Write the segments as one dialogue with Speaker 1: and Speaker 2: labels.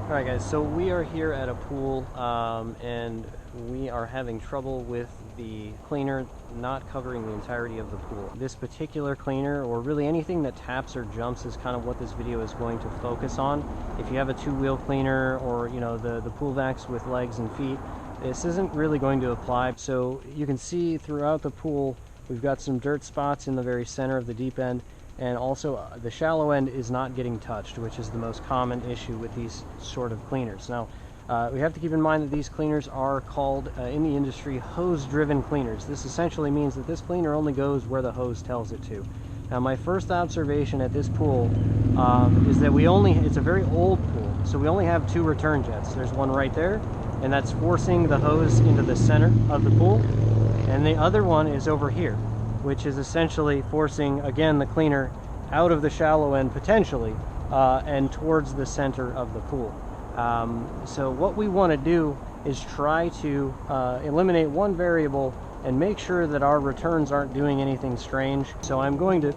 Speaker 1: Alright guys, so we are here at a pool and we are having trouble with the cleaner not covering the entirety of the pool. This particular cleaner, or really anything that taps or jumps, is kind of what this video is going to focus on. If you have a two-wheel cleaner or the pool vacs with legs and feet, this isn't really going to apply. So you can see throughout the pool we've got some dirt spots in the very center of the deep end. And also the shallow end is not getting touched, which is the most common issue with these sort of cleaners. Now, we have to keep in mind that these cleaners are called, in the industry, hose-driven cleaners. This essentially means that this cleaner only goes where the hose tells it to. Now, my first observation at this pool is that it's a very old pool, so we only have two return jets. There's one right there, and that's forcing the hose into the center of the pool, and the other one is over here, which is essentially forcing, again, the cleaner out of the shallow end potentially and towards the center of the pool. So what we want to do is try to eliminate one variable and make sure that our returns aren't doing anything strange. So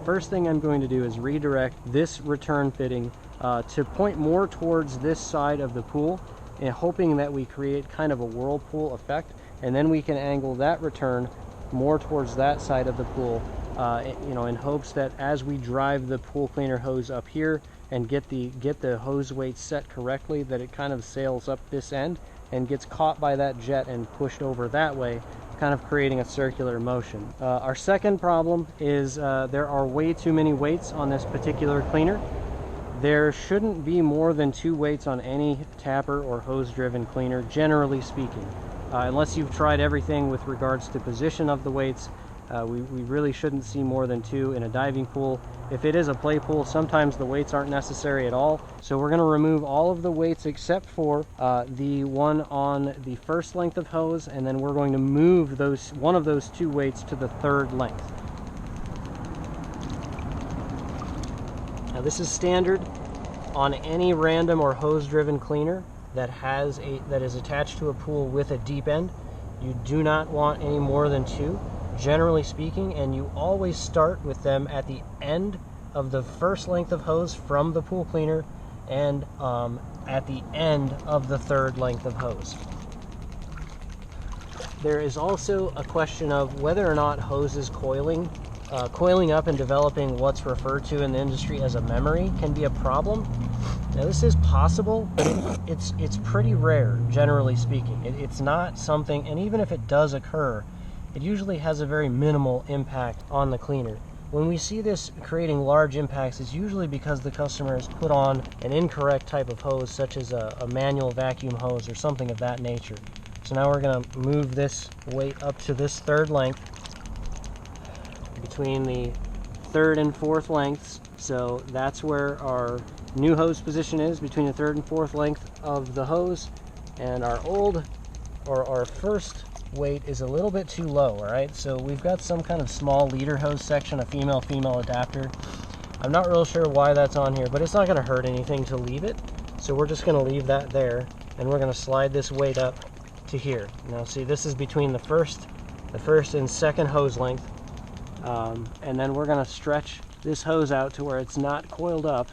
Speaker 1: first thing I'm going to do is redirect this return fitting to point more towards this side of the pool, and hoping that we create kind of a whirlpool effect, and then we can angle that return more towards that side of the pool, in hopes that as we drive the pool cleaner hose up here and get the hose weight set correctly, that it kind of sails up this end and gets caught by that jet and pushed over that way, kind of creating a circular motion. Our second problem is there are way too many weights on this particular cleaner. There shouldn't be more than 2 weights on any tapper or hose-driven cleaner, generally speaking. Unless you've tried everything with regards to position of the weights, we really shouldn't see more than 2 in a diving pool. If it is a play pool, sometimes the weights aren't necessary at all. So we're going to remove all of the weights except for the one on the first length of hose, and then we're going to move one of those 2 weights to the third length. Now this is standard on any random or hose-driven cleaner that is attached to a pool with a deep end. You do not want any more than 2, generally speaking, and you always start with them at the end of the first length of hose from the pool cleaner and at the end of the third length of hose. There is also a question of whether or not hoses coiling up and developing what's referred to in the industry as a memory can be a problem. Now this is possible, but it's pretty rare, generally speaking. It's not something, and even if it does occur, it usually has a very minimal impact on the cleaner. When we see this creating large impacts, it's usually because the customer has put on an incorrect type of hose, such as a manual vacuum hose or something of that nature. So now we're going to move this weight up to this third length, between the third and fourth lengths. So that's where our new hose position is, between the third and fourth length of the hose, and our first weight is a little bit too low. All right, so we've got some kind of small leader hose section, a female adapter. I'm not real sure why that's on here, but it's not going to hurt anything to leave it, so we're just going to leave that there, and we're going to slide this weight up to here. Now see, this is between the first and second hose length, and then we're going to stretch this hose out to where it's not coiled up,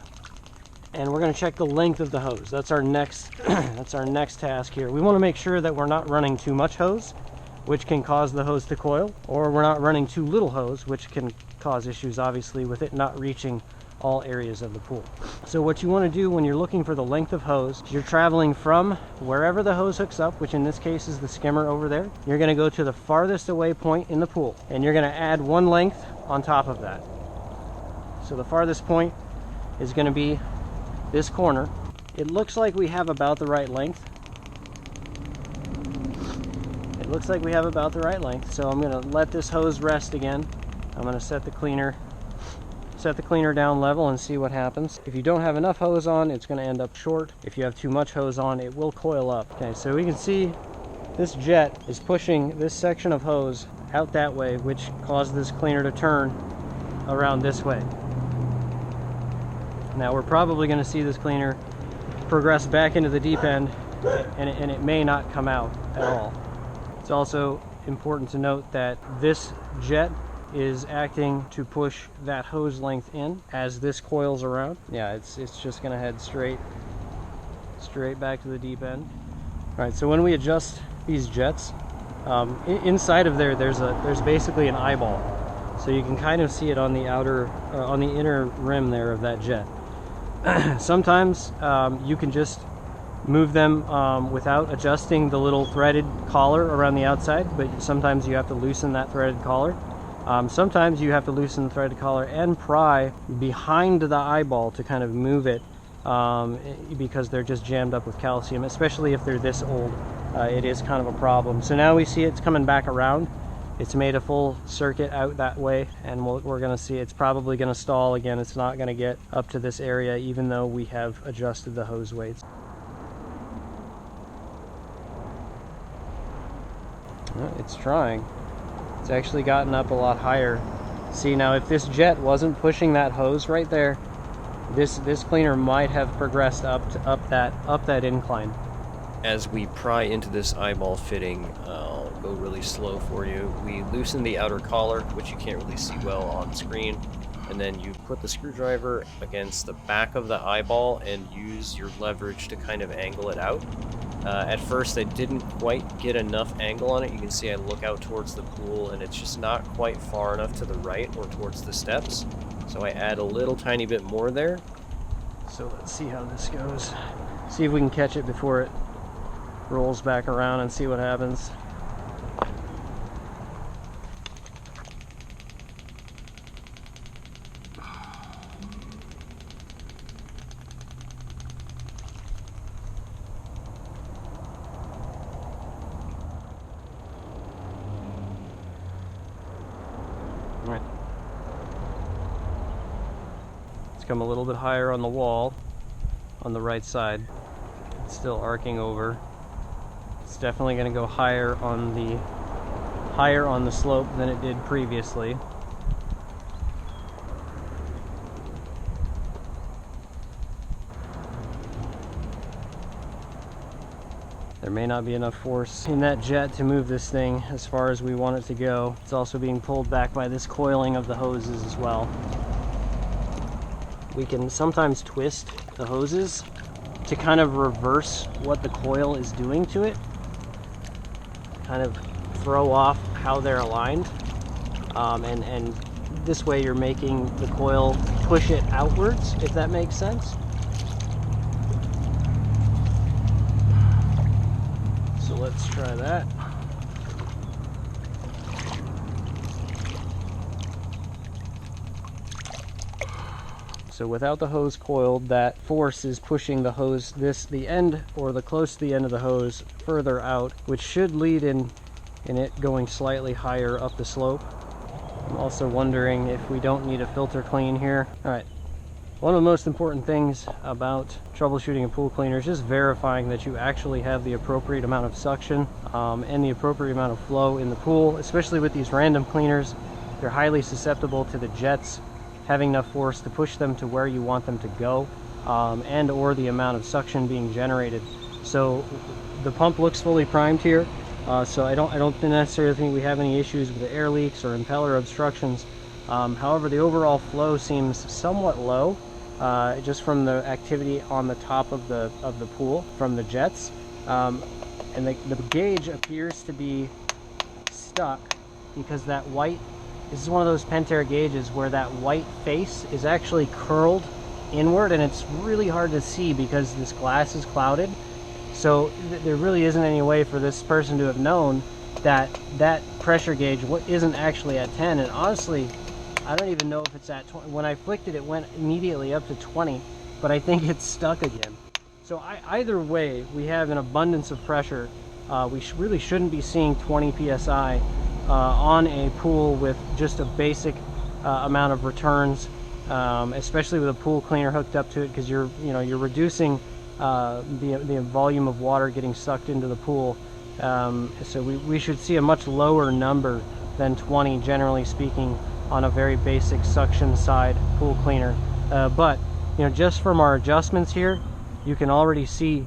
Speaker 1: and we're going to check the length of the hose. That's our next that's our next task here. We want to make sure that we're not running too much hose, which can cause the hose to coil, or we're not running too little hose, which can cause issues, obviously, with it not reaching all areas of the pool. So what you want to do when you're looking for the length of hose, you're traveling from wherever the hose hooks up, which in this case is the skimmer over there. You're going to go to the farthest away point in the pool, and you're going to add 1 length on top of that. So the farthest point is going to be this corner. It looks like we have about the right length. It looks like we have about the right length. So I'm going to let this hose rest again. I'm going to set the cleaner down level and see what happens. If you don't have enough hose on, it's going to end up short. If you have too much hose on, it will coil up. Okay, so we can see this jet is pushing this section of hose out that way, which caused this cleaner to turn around this way. Now we're probably going to see this cleaner progress back into the deep end, and it may not come out at all. It's also important to note that this jet is acting to push that hose length in as this coils around. Yeah, it's just going to head straight straight back to the deep end. All right, so when we adjust these jets, inside of there's basically an eyeball, so you can kind of see it on the on the inner rim there of that jet. Sometimes you can just move them without adjusting the little threaded collar around the outside, but sometimes you have to loosen that threaded collar. Sometimes you have to loosen the threaded collar and pry behind the eyeball to kind of move it, because they're just jammed up with calcium, especially if they're this old. It is kind of a problem. So now we see it's coming back around. It's made a full circuit out that way, and we're going to see it's probably going to stall again. It's not going to get up to this area even though we have adjusted the hose weights. It's trying. It's actually gotten up a lot higher. See, now if this jet wasn't pushing that hose right there, this cleaner might have progressed up that incline. As we pry into this eyeball fitting, I'll go really slow for you. We loosen the outer collar, which you can't really see well on screen, and then you put the screwdriver against the back of the eyeball and use your leverage to kind of angle it out. At first I didn't quite get enough angle on it. You can see I look out towards the pool and it's just not quite far enough to the right or towards the steps. So I add a little tiny bit more there. So let's see how this goes. See if we can catch it before it rolls back around and see what happens. Right. It's come a little bit higher on the wall on the right side. It's still arcing over. It's definitely going to go higher on the slope than it did previously. There may not be enough force in that jet to move this thing as far as we want it to go. It's also being pulled back by this coiling of the hoses as well. We can sometimes twist the hoses to kind of reverse what the coil is doing to it, kind of throw off how they're aligned, and this way you're making the coil push it outwards, if that makes sense. So let's try that. So without the hose coiled, that force is pushing the hose, the end or the close to the end of the hose further out, which should lead in it going slightly higher up the slope. I'm also wondering if we don't need a filter clean here. All right. One of the most important things about troubleshooting a pool cleaner is just verifying that you actually have the appropriate amount of suction and the appropriate amount of flow in the pool, especially with these random cleaners. They're highly susceptible to the jets having enough force to push them to where you want them to go, and or the amount of suction being generated. So the pump looks fully primed here, so I don't necessarily think we have any issues with the air leaks or impeller obstructions. However, the overall flow seems somewhat low, just from the activity on the top of the pool from the jets, and the gauge appears to be stuck because that white, this is one of those Pentair gauges where that white face is actually curled inward, and it's really hard to see because this glass is clouded. So there really isn't any way for this person to have known that that pressure gauge isn't actually at 10. And honestly, I don't even know if it's at 20. When I flicked it, it went immediately up to 20, but I think it's stuck again. So either way, we have an abundance of pressure. We really shouldn't be seeing 20 psi on a pool with just a basic amount of returns, especially with a pool cleaner hooked up to it, because you're reducing the volume of water getting sucked into the pool. So we should see a much lower number than 20, generally speaking, on a very basic suction side pool cleaner. But just from our adjustments here, you can already see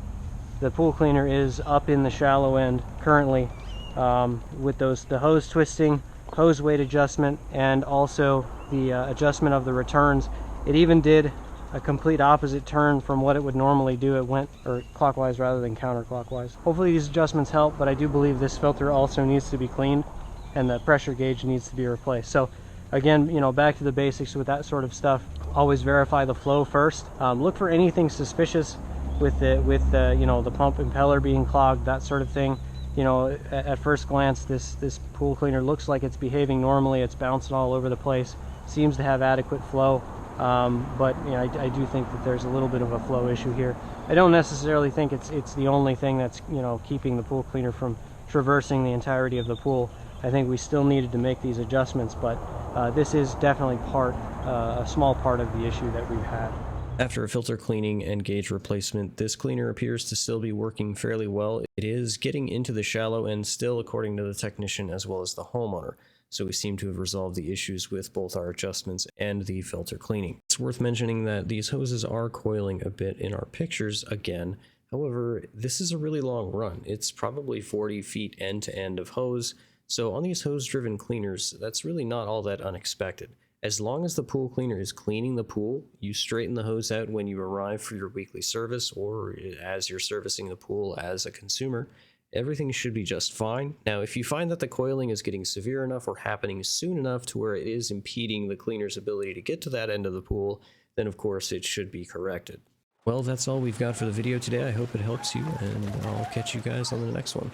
Speaker 1: the pool cleaner is up in the shallow end currently, with the hose twisting, hose weight adjustment, and also the adjustment of the returns. It even did a complete opposite turn from what it would normally do. It went clockwise rather than counterclockwise. Hopefully these adjustments help, but I do believe this filter also needs to be cleaned and the pressure gauge needs to be replaced. So again, you know, back to the basics with that sort of stuff. Always verify the flow first. Look for anything suspicious with the you know, the pump impeller being clogged, that sort of thing. You know, at first glance, this pool cleaner looks like it's behaving normally. It's bouncing all over the place, seems to have adequate flow, but you know, I do think that there's a little bit of a flow issue here. I don't necessarily think it's the only thing that's, you know, keeping the pool cleaner from traversing the entirety of the pool. I think we still needed to make these adjustments, but this is definitely a small part of the issue that we've had.
Speaker 2: After a filter cleaning and gauge replacement, this cleaner appears to still be working fairly well. It is getting into the shallow end still, according to the technician as well as the homeowner. So we seem to have resolved the issues with both our adjustments and the filter cleaning. It's worth mentioning that these hoses are coiling a bit in our pictures again. However, this is a really long run. It's probably 40 feet end to end of hose. So on these hose-driven cleaners, that's really not all that unexpected. As long as the pool cleaner is cleaning the pool, you straighten the hose out when you arrive for your weekly service or as you're servicing the pool as a consumer, everything should be just fine. Now, if you find that the coiling is getting severe enough or happening soon enough to where it is impeding the cleaner's ability to get to that end of the pool, then of course it should be corrected. Well, that's all we've got for the video today. I hope it helps you, and I'll catch you guys on the next one.